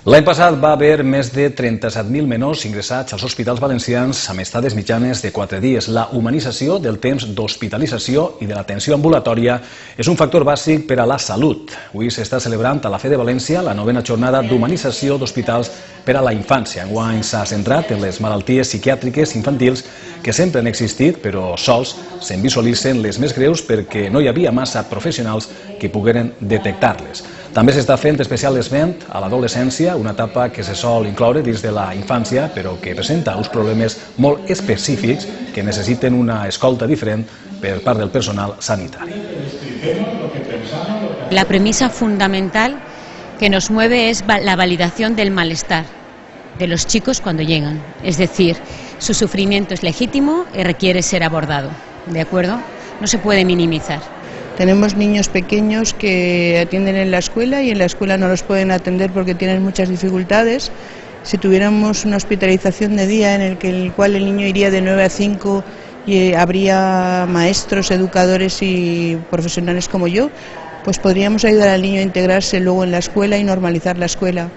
L'any passat va haver més de 37.000 menors ingressats als hospitals valencians amb estades mitjanes de 4 dies. La humanització del temps d'hospitalització i de l'atenció ambulatòria és un factor bàsic per a la salut. Avui s'està celebrant a la Fe de València la 9a jornada d'humanització d'hospitals per a la infància. Enguany s'ha centrat en les malalties psiquiàtriques infantils que sempre han existit, però sols se'n visualitzen les més greus perquè no hi havia massa professionals que pogueren detectar-les. També s'està fent especial esment a l'adolescència, una etapa que se sol incloure dins de la infància, però que presenta uns problemes molt específics que necessiten una escolta diferent per part del personal sanitari. La premisa fundamental que nos mueve es la validación del malestar de los chicos cuando llegan. Es decir, su sufrimiento es legítimo y requiere ser abordado, ¿de acuerdo? No se puede minimizar. Tenemos niños pequeños que atienden en la escuela y en la escuela no los pueden atender porque tienen muchas dificultades. Si tuviéramos una hospitalización de día en el cual el niño iría de 9 a 5 y habría maestros, educadores y profesionales como yo, pues podríamos ayudar al niño a integrarse luego en la escuela y normalizar la escuela.